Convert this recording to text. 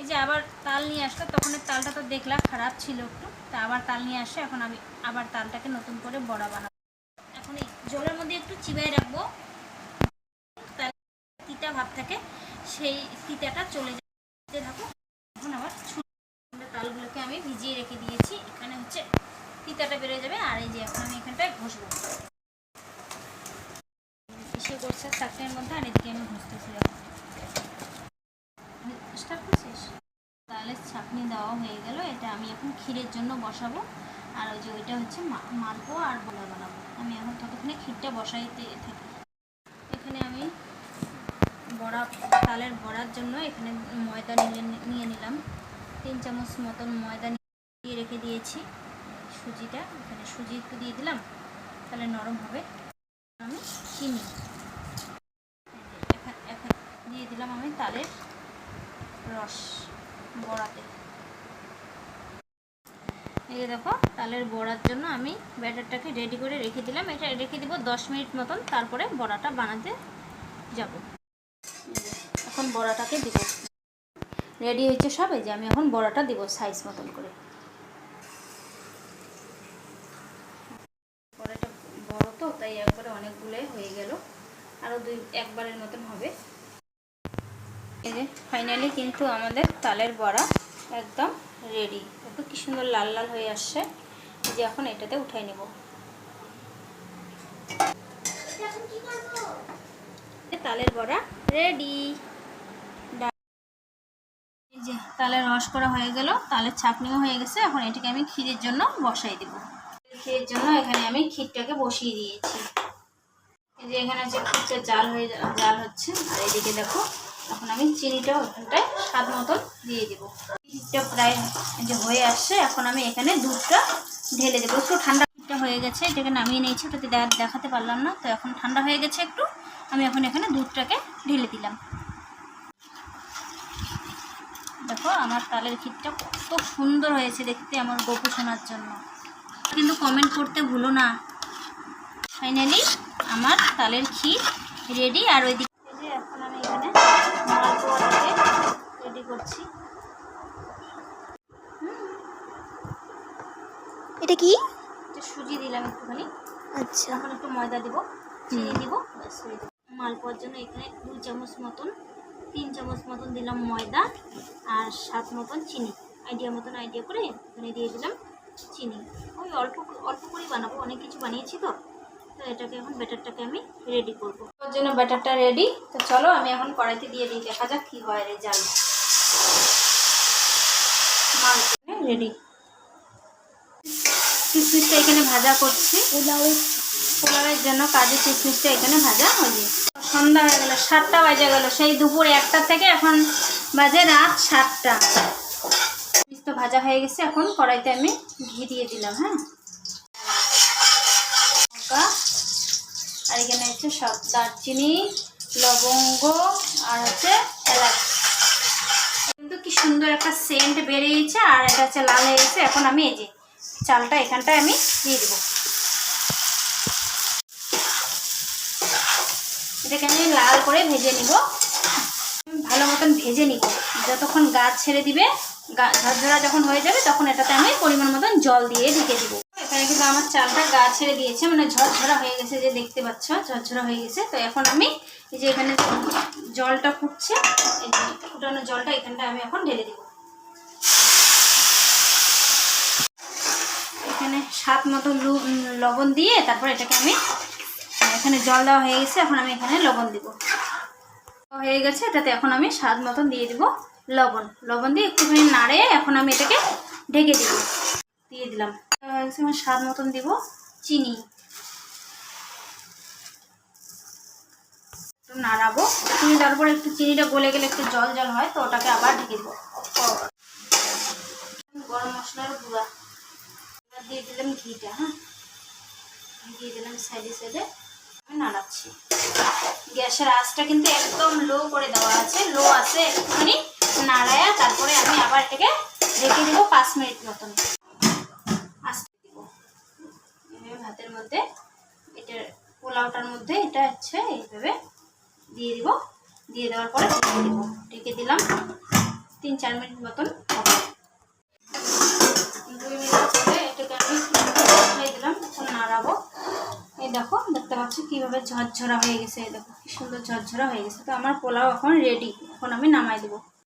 এই যে আবার তাল নিয়ে আসলো, তখন তালটা তো দেখলাম খারাপ ছিল একটু, তা আবার তাল নিয়ে আসে। এখন আমি আবার তালটাকে নতুন করে বড়া বানাবো। এখন এই জলের মধ্যে একটু চিবাই রাখবো, তাহলে তিতা ভাব থাকে সেই তিতাটা চলে যেতে থাকুক। এখন আবার তালগুলোকে আমি ভিজিয়ে রেখে দিয়েছি, এখানে হচ্ছে তিতাটা বেরোয় যাবে। আর এই যে এখন আমি এখানটায় ঘষবো, এসে করছে চাকরির মধ্যে, আর এদিকে আমি ঘষতেছি। স্টার্ট করছিস? তাহলে চাটনি দেওয়া হয়ে গেল। এটা আমি এখন ক্ষীরের জন্য বসাবো, আর ওই যে ওইটা হচ্ছে মালপোয়া আর বড়া বানাবো। আমি এখন ততক্ষণে ক্ষীরটা বসাইতে থাকি। এখানে আমি তালের বড়ার জন্য এখানে ময়দা নিয়ে নিলাম 3 চামচ মতন ময়দা দিয়ে রেখে দিয়েছি। সুজিটা এখানে সুজি একটু দিয়ে দিলাম, তাহলে নরম হবে। আমি চিনি এখন দিয়ে দিলাম আমি তালের রস বড়াতে। এই যে দেখো, তালের বড়ার জন্য আমি ব্যাটারটাকে রেডি করে রেখে দিলাম। এটা রেখে দিব 10 মিনিট মতন, তারপরে বড়াটা বানাতে যাব। এখন বড়াটাকে দিব, রেডি হয়েছে সব। এই যে আমি এখন বড়াটা দিব সাইজ মতন করে। বড়াটা বড় তো, তাই একবারে অনেকগুলোই হয়ে গেল, আরও একবারের মতন হবে। এই যে ফাইনালি কিন্তু আমাদের তালের বড়া একদম রেডি। দেখো কি সুন্দর লাল লাল হয়ে আসছে। এই যে এখন এটাতে উঠাই নেব। তালের বড়া রেডি। এই যে তালের রস করা হয়ে গেল, তালের ছাঁকনিও হয়ে গেছে। এখন এটাকে আমি ক্ষীরের জন্য বসাই দেব। ক্ষীরের জন্য এখানে আমি ক্ষীরটাকে বসিয়ে দিয়েছি। এই যে এখানে যে ক্ষীরটা জাল হচ্ছে, আর এদিকে দেখো এখন আমি চিনিটাও ওখানটায় স্বাদ মতন দিয়ে দেবো। ক্ষীরটা প্রায় যে হয়ে আসছে, এখন আমি এখানে দুধটা ঢেলে দেবো। একটু ঠান্ডা হয়ে গেছে, এটাকে নামিয়ে নিয়েছি, ওটাতে দেখাতে পারলাম না। তো এখন ঠান্ডা হয়ে গেছে একটু, আমি এখন এখানে দুধটাকে ঢেলে দিলাম। দেখো আমার তালের ক্ষীরটা কত সুন্দর হয়েছে দেখতে আমার গপু শোনার জন্য। কিন্তু কমেন্ট করতে ভুলো না। ফাইনালি আমার তালের ক্ষীর রেডি। আর ওইদিকে যে এখন আমি এখানে মালপোয়াটাকে রেডি করছি। এটা কি? সুজি দিলাম একটুখানি। আচ্ছা, এখন একটু ময়দা দিব, চিনি দিব, মালপোয়ার জন্য এখানে 2 চামচ মতন 3 চামচ মতন দিলাম ময়দা, আর 7 মতন চিনি। আইডিয়া করে এখানে দিয়ে দিলাম চিনি। ওই অল্প অল্প করেই বানাবো, অনেক কিছু বানিয়েছি তো। তো এটাকে এখন ব্যাটারটাকে আমি রেডি করবো। ওর জন্য ব্যাটারটা রেডি। তো চলো আমি এখন কড়াইতে দিয়ে দিই, দেখা যাক কী হয় রেজাল্ট। রেডি। কিশমিশটা এখানে ভাজা করছি, পোলাওয়ের জন্য কাজু কিশমিশটা এখানে ভাজা হয়ে। সন্ধ্যা হয়ে গেল, 7টা বাজে গেল। সেই দুপুর 1টা থেকে এখন বাজে রাত 7টা। তো ভাজা হয়ে গেছে। এখন কড়াইতে আমি ঘি দিয়ে দিলাম। হ্যাঁ, আর এখানে হচ্ছে সব দারচিনি, লবঙ্গ আর হচ্ছে এলাচ। কিন্তু কি সুন্দর একটা সেন্ট বেরিয়েছে, আর এটা হচ্ছে লাল হয়ে গেছে। এখন আমি এই যে চালটা এখানটায় আমি দিয়ে দেবো। এটাকে আমি লাল করে ভেজে নিব, ভালো মতন ভেজে নিব। যতক্ষণ গাছ ছেড়ে দিবে, ঝরঝরা যখন হয়ে যাবে, তখন এটাতে আমি পরিমাণ মতন জল দিয়ে ঢেকে দিব। এখানে কিন্তু আমার চালটা গাছ ছেড়ে দিয়েছে, মানে ঝরঝরা হয়ে গেছে, যে দেখতে পাচ্ছ ঝরঝরা হয়ে গেছে। তো এখন আমি এই যে এখানে জলটা ফুটছে, এই যে ফুটানো জলটা এখানটা আমি এখন ঢেলে দিব। এখানে স্বাদ মতো লবণ দিয়ে তারপর এটাকে আমি, এখানে জল দেওয়া হয়ে গেছে, এখন আমি এখানে লবণ দিব। হয়ে গেছে, এটাতে এখন আমি স্বাদ মতন দিয়ে দিব লবণ দিয়ে একটুখানি নাড়ে এখন আমি এটাকে ঢেকে দিব। দিয়ে দিলাম। আমার স্বাদ মতন দিব চিনি, একটু নাড়াবো। চিনি দেওয়ার পরে একটু চিনিটা গলে গেলে একটু জল জল হয়, তো ওটাকে আবার ঢেকে দিব। গরম মশলার গুঁড়া দিয়ে দিলাম, ঘিটা। হ্যাঁ, দিয়ে দিলাম সাইডে আমি নাড়াচ্ছি। গ্যাসের আঁচটা কিন্তু একদম লো করে দেওয়া আছে, লো আছে। একটুখানি নাড়ায়া তারপরে আমি আবার এটাকে ঢেকে দিব 5 মিনিট মতন। আস্তে দিব এভাবে ভাতের মধ্যে, এটা পোলাওটার মধ্যে এটা হচ্ছে এইভাবে দিয়ে দিব। দিয়ে দেওয়ার পরে ঢেকে দিব। ঢেকে দিলাম 3 3-4 মিনিট মতন হবে। 2 মিনিট পরে এটাকে আমি উঠাই দিলাম, এখন নাড়াবো। এই দেখো, দেখতে পাচ্ছ কীভাবে ঝরঝরা হয়ে গেছে, এই দেখো কি সুন্দর ঝরঝরা হয়ে গেছে। তো আমার পোলাও এখন রেডি, এখন আমি নামাই দেবো।